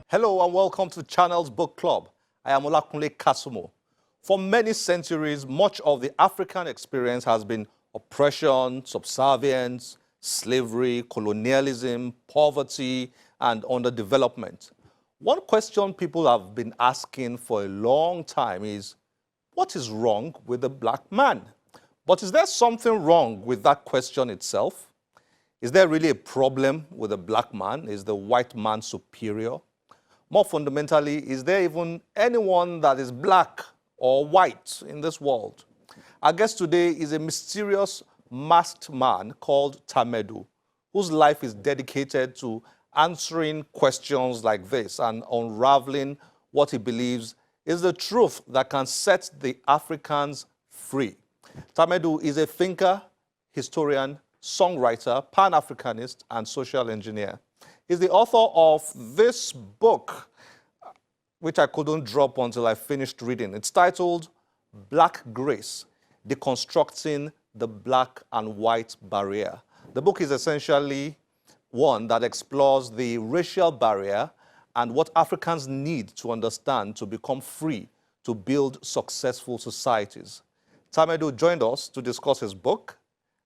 Hello and welcome to Channel's Book Club. I am Olakunle Kasumo. For many centuries, much of the African experience has been oppression, subservience, slavery, colonialism, poverty, and underdevelopment. One question people have been asking for a long time is, what is wrong with the black man? But is there something wrong with that question itself? Is there really a problem with the black man? Is the white man superior? More fundamentally, is there even anyone that is black or white in this world? Our guest today is a mysterious masked man called Tamedu, whose life is dedicated to answering questions like this and unraveling what he believes is the truth that can set the Africans free. Tamedu is a thinker, historian, songwriter, Pan-Africanist, and social engineer. He's the author of this book, which I couldn't drop until I finished reading. It's titled Black Grace, Deconstructing the Black and White Barrier. The book is essentially one that explores the racial barrier and what Africans need to understand to become free to build successful societies. Tamedu joined us to discuss his book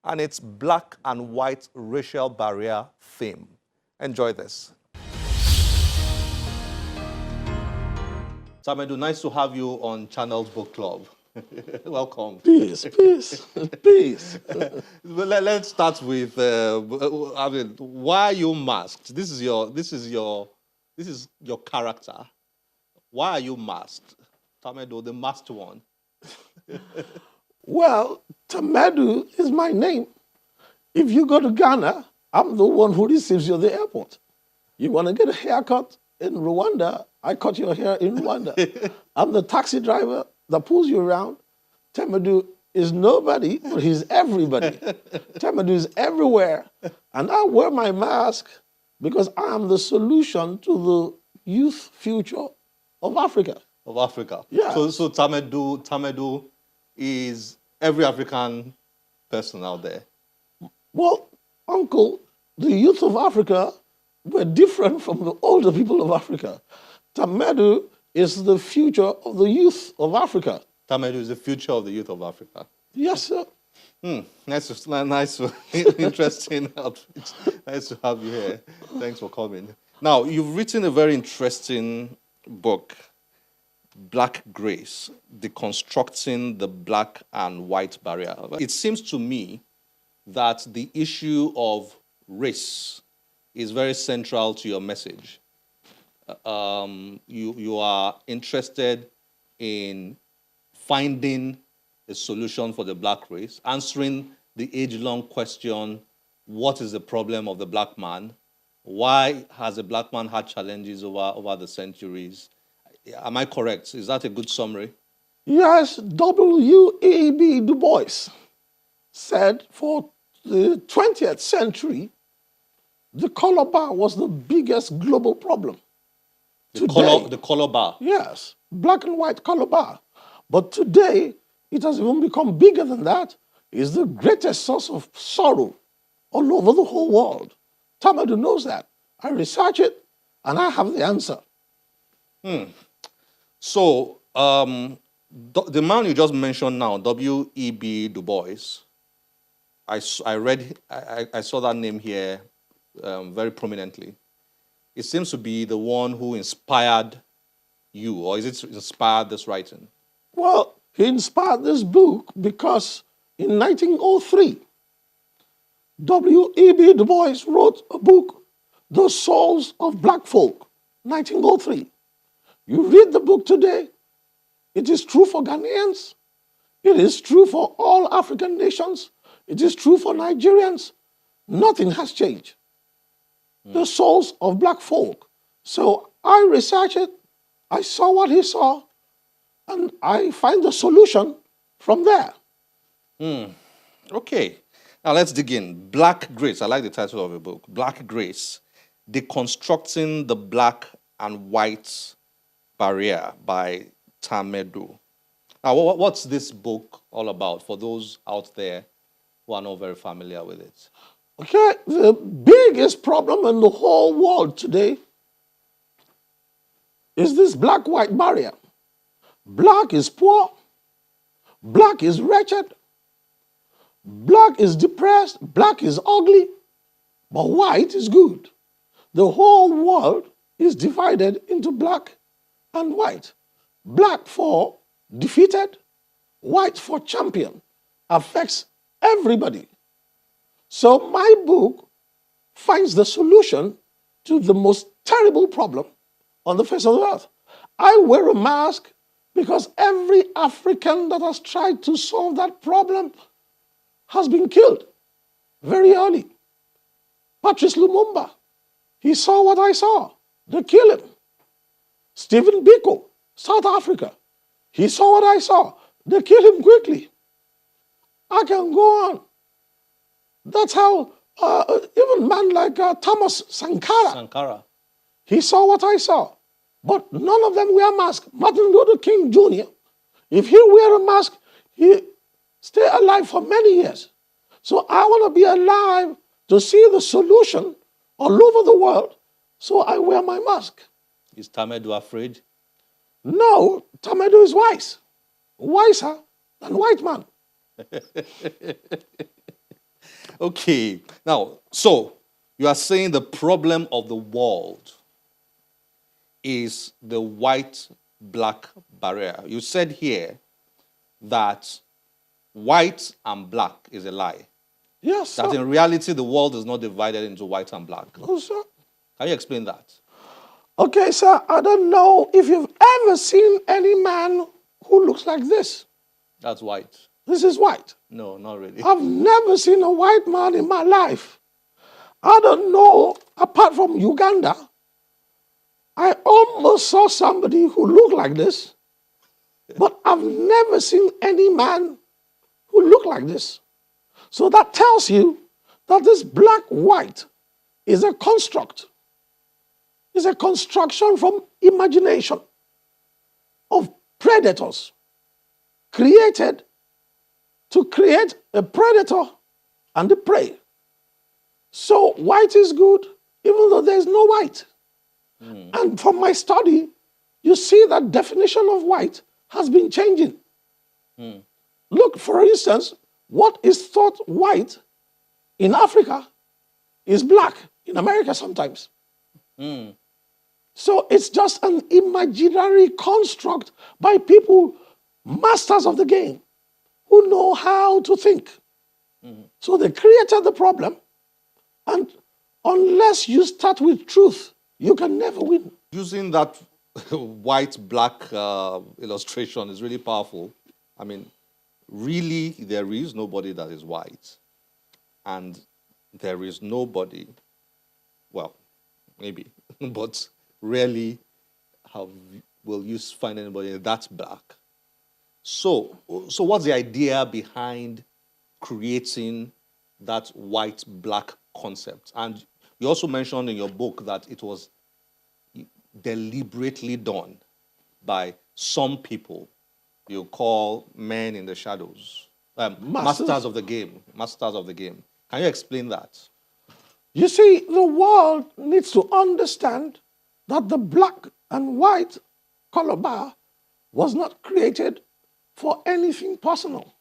and its black and white racial barrier theme. Enjoy this. Tamedu, nice to have you on Channel's Book Club. Welcome. Peace. Peace. Well, let's start with, why are you masked? This is your character. Why are you masked? Tamedu, the masked one. Well, Tamedu is my name. If you go to Ghana, I'm the one who receives you at the airport. You want to get a haircut in Rwanda, I cut your hair in Rwanda. I'm the taxi driver that pulls you around. Tamedu is nobody, but he's everybody. Tamedu is everywhere. And I wear my mask because I am the solution to the youth future of Africa. Of Africa. Yeah. So Tamedu is every African person out there. Well, Uncle, the youth of Africa were different from the older people of Africa. Tamedu is the future of the youth of Africa. Tamedu is the future of the youth of Africa. Yes, sir. Nice, interesting outfit. Nice to have you here. Thanks for coming. Now, you've written a very interesting book, Black Grace, Deconstructing the Black and White Barrier. It seems to me that the issue of race is very central to your message. You are interested in finding a solution for the black race, answering the age-long question, what is the problem of the black man? Why has the black man had challenges over the centuries? Am I correct? Is that a good summary? Yes, W.E.B. Du Bois said for the 20th century, the color bar was the biggest global problem. The color bar? Yes, black and white color bar. But today, it has even become bigger than that. It's the greatest source of sorrow all over the whole world. Tamedu knows that. I research it, and I have the answer. So, the man you just mentioned now, W.E.B. Du Bois, I saw that name here very prominently. It seems to be the one who inspired you, or is it inspired this writing? Well, he inspired this book because in 1903, W.E.B. Du Bois wrote a book, The Souls of Black Folk, 1903. You read the book today, it is true for Ghanaians, it is true for all African nations, it is true for Nigerians. Nothing has changed. The souls of black folk. So I researched it, I saw what he saw, and I find the solution from there. Okay. Now let's dig in. Black Grace. I like the title of the book. Black Grace, Deconstructing the Black and White Barrier by Tamedu. Now, what's this book all about for those out there who are not very familiar with it? Okay, the biggest problem in the whole world today is this black-white barrier. Black is poor. Black is wretched. Black is depressed. Black is ugly. But white is good. The whole world is divided into black and white. Black for defeated, white for champion. Affects everybody. So my book finds the solution to the most terrible problem on the face of the earth. I wear a mask because every African that has tried to solve that problem has been killed very early. Patrice Lumumba, he saw what I saw. They killed him. Stephen Biko, South Africa, he saw what I saw. They killed him quickly. I can go on. That's how even man like Thomas Sankara, he saw what I saw. But none of them wear masks. Martin Luther King Jr., if he wear a mask, he stay alive for many years. So I want to be alive to see the solution all over the world, so I wear my mask. Is Tamedu afraid? No, Tamedu is wise. Wiser than white man. Okay. Now, so you are saying the problem of the world is the white-black barrier. You said here that white and black is a lie. Yes, sir. That in reality, the world is not divided into white and black. Oh, sir. Can you explain that? Okay, sir, I don't know if you've ever seen any man who looks like this. That's white. This is white. No, not really. I've never seen a white man in my life. I don't know, apart from Uganda, I almost saw somebody who looked like this, but I've never seen any man who looked like this. So that tells you that this black-white is a construct. It's a construction from imagination of predators created to create a predator and a prey. So white is good, even though there's no white. And from my study, you see that definition of white has been changing. Look, for instance, what is thought white in Africa is black in America sometimes. So it's just an imaginary construct by people, masters of the game, who know how to think. So they created the problem, and unless you start with truth, you can never win. Using that white-black illustration is really powerful. I mean, really, there is nobody that is white. And there is nobody, well, maybe, but rarely will you find anybody that's black. So what's the idea behind creating that white-black concept? And you also mentioned in your book that it was deliberately done by some people you call men in the shadows, masters of the game. Masters of the game. Can you explain that? You see, the world needs to understand that the black and white color bar was not created for anything personal.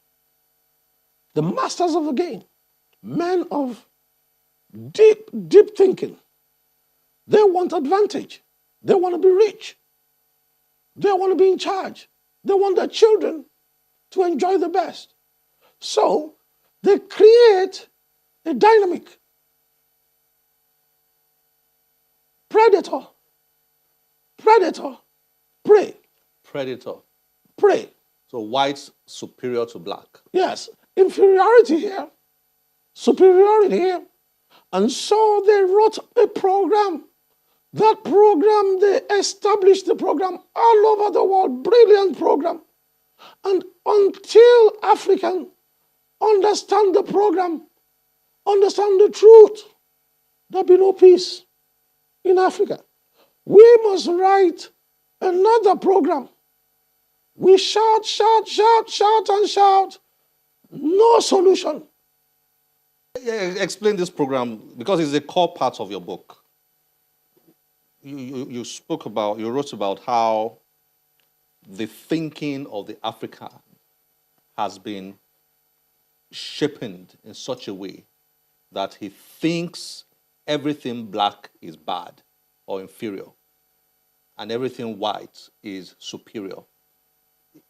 The masters of the game, men of deep thinking, they want advantage. They want to be rich. They want to be in charge. They want their children to enjoy the best. So they create a dynamic predator, prey. Predator. Prey. So white's superior to black. Yes, inferiority here, superiority here. And so they wrote a program. That program, they established the program all over the world, brilliant program. And until Africans understand the program, understand the truth, there'll be no peace in Africa. We must write another program. We shout, and shout. No solution. Explain this program, because it's a core part of your book. you spoke about, you wrote about how the thinking of the African has been sharpened in such a way that he thinks everything black is bad or inferior and everything white is superior.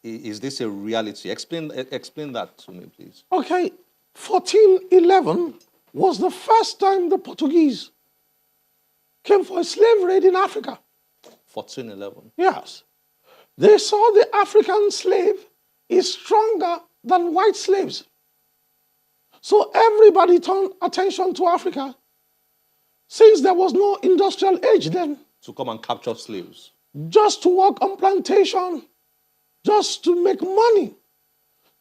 Is this a reality? Explain that to me, please. Okay, 1411 was the first time the Portuguese came for a slave raid in Africa. 1411. Yes. They saw the African slave is stronger than white slaves. So everybody turned attention to Africa since there was no industrial age then. To come and capture slaves. Just to work on plantation, just to make money.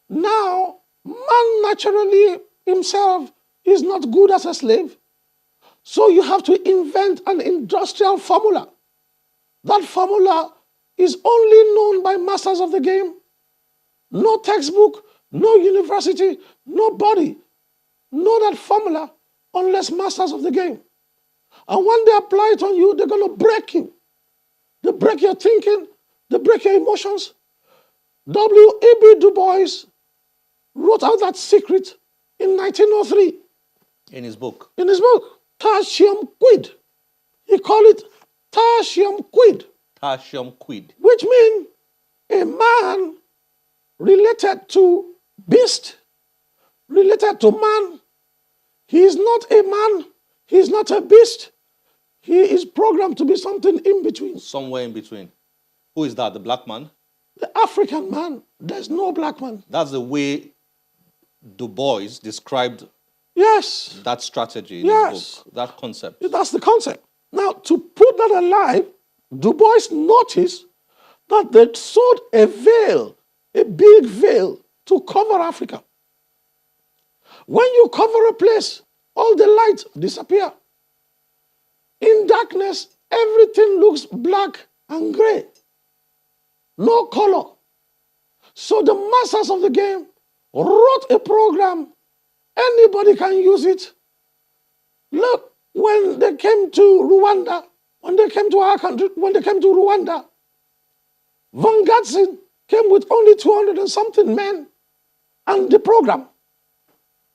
Now, man naturally himself is not good as a slave. So you have to invent an industrial formula. That formula is only known by masters of the game. No textbook, no university, nobody know that formula unless masters of the game. And when they apply it on you, they're going to break you. They break your thinking, they break your emotions. W.E.B. Du Bois wrote out that secret in 1903. In his book? In his book, Tertium Quid. He called it Tertium Quid. Tertium Quid. Which means a man related to beast, related to man. He is not a man. He is not a beast. He is programmed to be something in between. Somewhere in between. Who is that? The black man? The African man. There's no black man. That's the way Du Bois described that strategy in his book, that concept. That's the concept. Now, to put that alive, Du Bois noticed that they sewed a veil, a big veil, to cover Africa. When you cover a place, all the light disappear. In darkness, everything looks black and gray. No color. So the masters of the game wrote a program. Anybody can use it. Look, when they came to Rwanda, when they came to our country, when they came to Rwanda, Van Gatsen came with only 200 and something men and the program.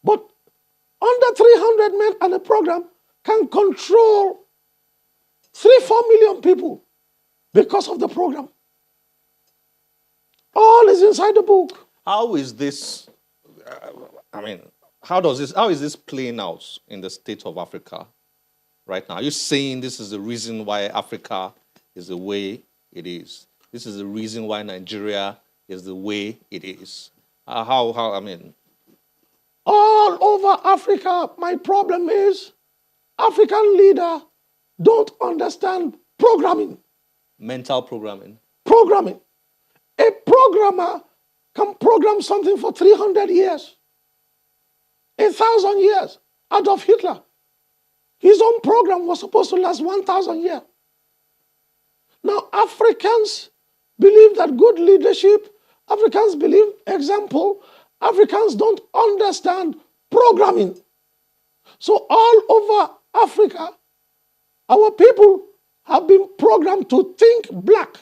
But under 300 men and the program can control 3-4 million people because of the program. All is inside the book. How is this, how is this playing out in the state of Africa right now? Are you saying this is the reason why Africa is the way it is? This is the reason why Nigeria is the way it is? All over Africa, my problem is African leaders don't understand programming. Mental programming. Programming. A programmer can program something for 300 years, 1,000 years. Adolf Hitler, his own program was supposed to last 1,000 years. Now, Africans believe that good leadership, Africans believe example, Africans don't understand programming. So all over Africa, our people have been programmed to think black,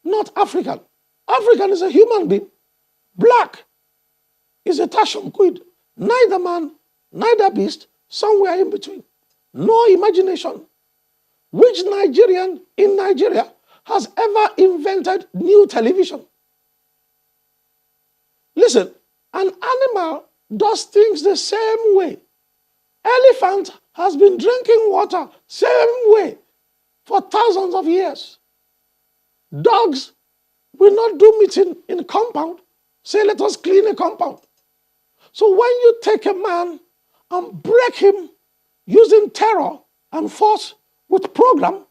not African. African is a human being. Black is a tertium quid. Neither man, neither beast, somewhere in between. No imagination. Which Nigerian in Nigeria has ever invented new television? Listen, an animal does things the same way. Elephant has been drinking water same way for thousands of years. Dogs will not do meeting in a compound. Say, let us clean a compound. So when you take a man and break him using terror and force with program,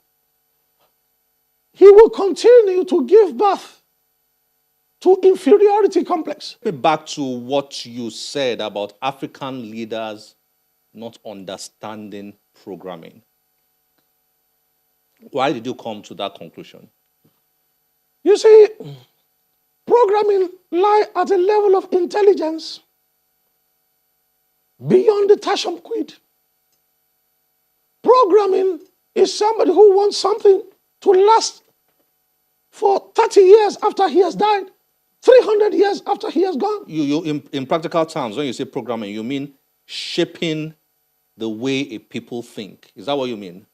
he will continue to give birth to inferiority complex. Back to what you said about African leaders not understanding programming. Why did you come to that conclusion? You see, programming lies at a level of intelligence beyond the tertium quid. Programming is somebody who wants something to last for 30 years after he has died, 300 years after he has gone. In practical terms, when you say programming, you mean shaping the way a people think. Is that what you mean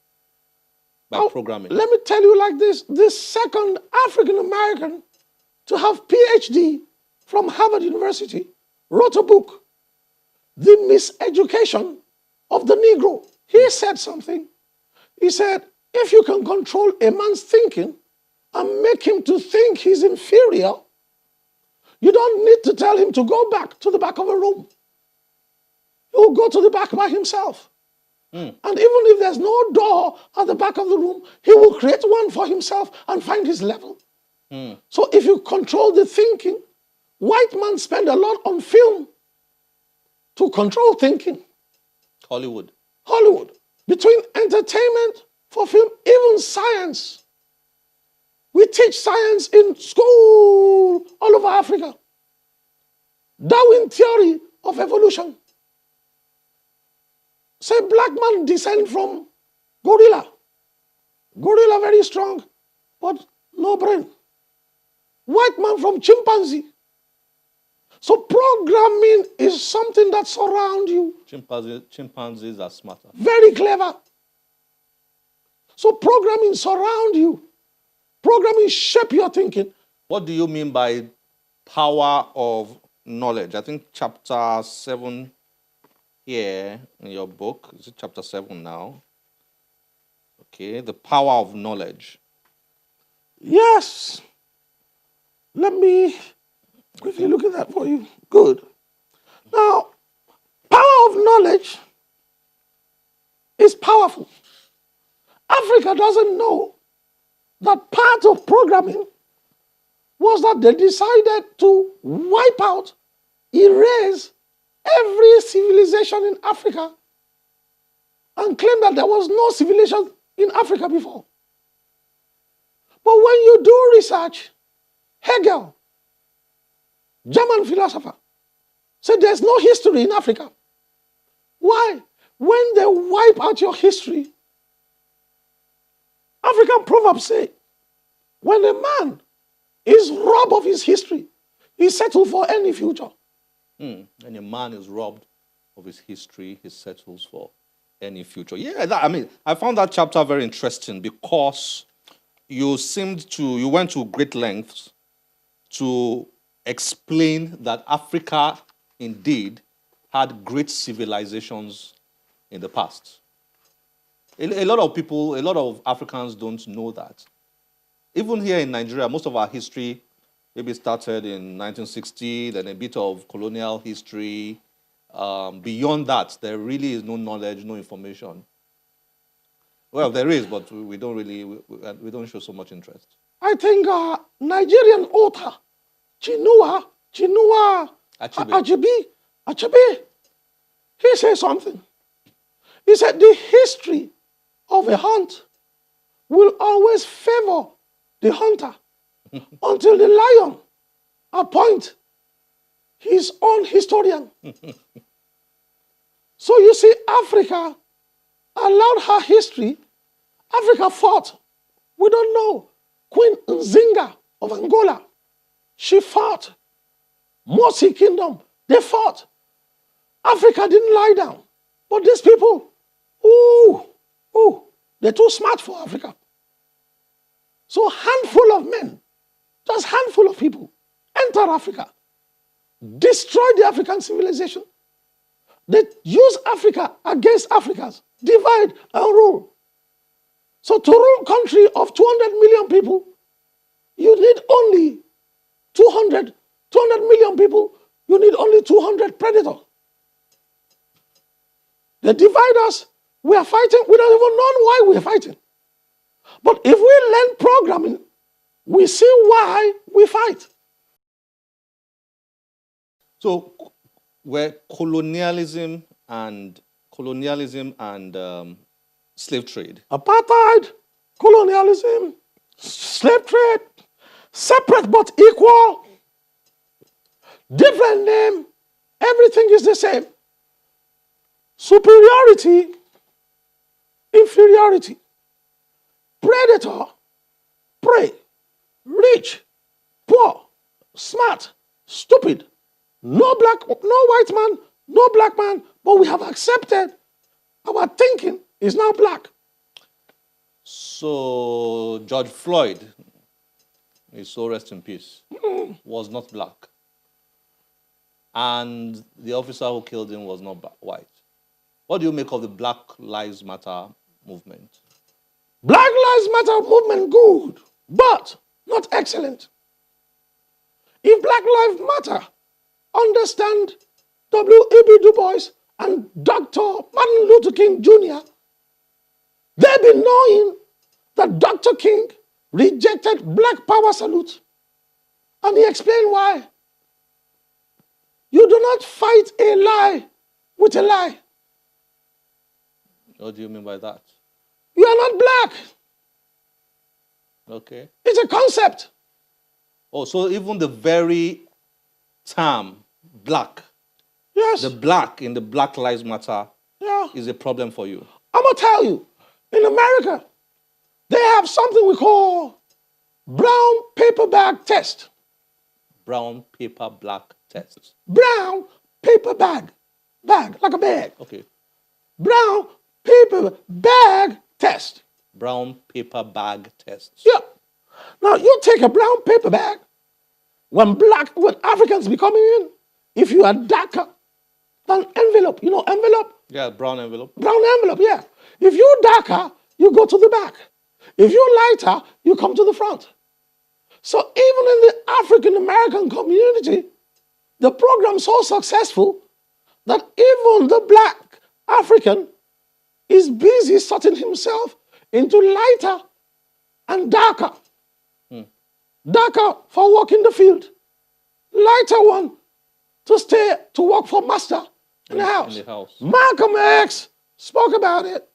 by programming? Let me tell you like this. This second African-American to have PhD from Harvard University wrote a book, The Miseducation of the Negro. He said something. He said, if you can control a man's thinking and make him to think he's inferior, you don't need to tell him to go back to the back of a room. He'll go to the back by himself. And even if there's no door at the back of the room, he will create one for himself and find his level. So if you control the thinking, white men spend a lot on film to control thinking. Hollywood. Between entertainment for film, even science. We teach science in school all over Africa. Darwin theory of evolution. Say black man descend from gorilla. Gorilla very strong, but no brain. White man from chimpanzee. So programming is something that surrounds you. Chimpanzees are smarter. Very clever. So programming surrounds you. Programming shape your thinking. What do you mean by power of knowledge? I think chapter 7 here in your book. Is it chapter 7 now? Okay, the power of knowledge. Yes. Let me quickly look at that for you. Good. Now, power of knowledge is powerful. Africa doesn't know that part of programming was that they decided to wipe out, erase every civilization in Africa and claim that there was no civilization in Africa before. But when you do research, Hegel, German philosopher, said there's no history in Africa. Why? When they wipe out your history, African proverbs say, when a man is robbed of his history, he's settled for any future. And a man is robbed of his history, he settles for any future. Yeah, I found that chapter very interesting because you went to great lengths to explain that Africa indeed had great civilizations in the past. A lot of Africans don't know that. Even here in Nigeria, most of our history maybe started in 1960, then a bit of colonial history. Beyond that, there really is no knowledge, no information. Well, there is, but we don't show so much interest. I think Nigerian author Chinua Achebe, he said something. He said the history of a hunt will always favor the hunter until the lion appoint his own historian. So you see, Africa allowed her history. Africa fought. We don't know. Queen Nzinga of Angola, she fought. Mosi Kingdom, they fought. Africa didn't lie down. But these people, they're too smart for Africa. So a handful of men, just a handful of people, enter Africa, destroy the African civilization. They use Africa against Africans, divide and rule. So to rule a country of 200 million people, you need only 200 million people, you need only 200 predators. They divide us, we are fighting, we don't even know why we are fighting. But if we learn programming, we see why we fight. So, were colonialism and slave trade, apartheid, colonialism, slave trade, separate but equal, different name, everything is the same. Superiority, inferiority. predator, prey, rich, poor, smart, stupid. No white man, no black man, but we have accepted our thinking is now black. So George Floyd, may so rest in peace, was not black. And the officer who killed him was not white. What do you make of the Black Lives Matter movement? Black Lives Matter movement, good, but not excellent. If Black Lives Matter understand W.E.B. Du Bois and Dr. Martin Luther King Jr., they've been knowing that Dr. King rejected Black Power salute. And he explained why. You do not fight a lie with a lie. What do you mean by that? You are not black. Okay. It's a concept. Oh, so even the very term black, Yes. the black in the Black Lives Matter Yeah. is a problem for you. I'm going to tell you, in America, they have something we call brown paper bag test. Brown paper black test. Brown paper bag. Bag, like a bag. Okay. Brown paper bag test. Brown paper bag test. Yeah. Now, you take a brown paper bag, when Africans be coming in, if you are darker than envelope, you know envelope? Yeah, brown envelope. Brown envelope, yeah. If you're darker, you go to the back. If you're lighter, you come to the front. So even in the African American community, the program's so successful that even the black African is busy sorting himself into lighter and darker. Darker for work in the field, lighter one to work for master in the house. In the house. Malcolm X spoke about it.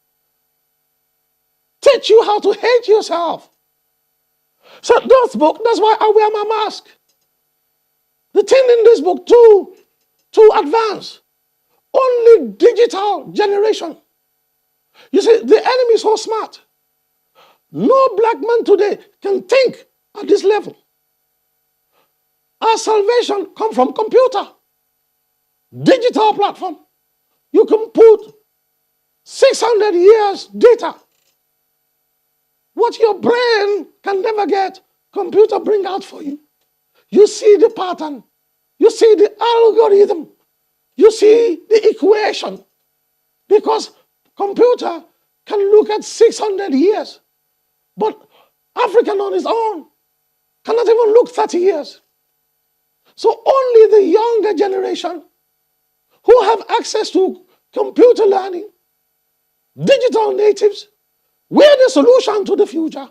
Teach you how to hate yourself. So this book, that's why I wear my mask. The thing in this book, to advance, only digital generation. You see, the enemy is so smart. No black man today can think at this level. Our salvation comes from computer, digital platform. You can put 600 years data. What your brain can never get, computer bring out for you. You see the pattern. You see the algorithm. You see the equation. Because computer can look at 600 years. But African on its own cannot even look 30 years. So only the younger generation who have access to computer learning, digital natives, we're the solution to the future.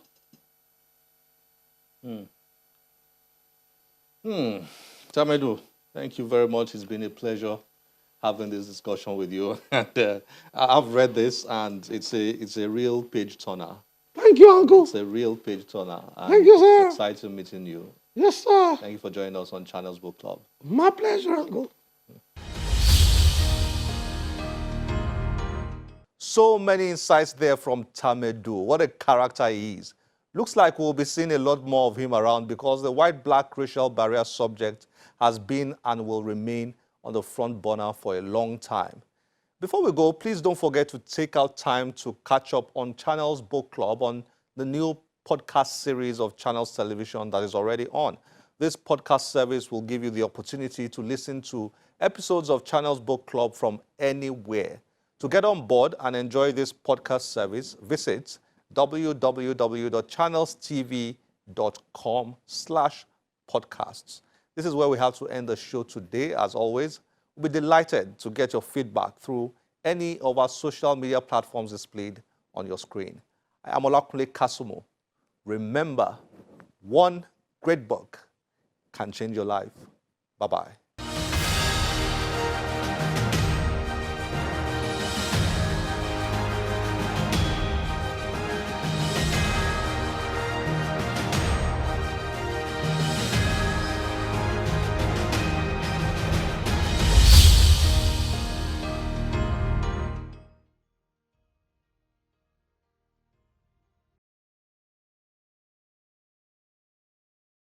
Tamedu, thank you very much. It's been a pleasure having this discussion with you. And I've read this, and it's a real page turner. Thank you, Uncle. It's a real page turner. Thank you, sir. It's exciting meeting you. Yes, sir. Thank you for joining us on Channels Book Club. My pleasure, Uncle. So many insights there from Tamedu. What a character he is. Looks like we'll be seeing a lot more of him around because the white-black racial barrier subject has been and will remain on the front burner for a long time. Before we go, please don't forget to take out time to catch up on Channels Book Club on the new podcast series of Channels Television that is already on. This podcast service will give you the opportunity to listen to episodes of Channels Book Club from anywhere. To get on board and enjoy this podcast service, visit www.channelstv.com/podcasts. This is where we have to end the show today. As always, we'll be delighted to get your feedback through any of our social media platforms displayed on your screen. I am Olakunle Kasumo. Remember, one great book can change your life. Bye-bye.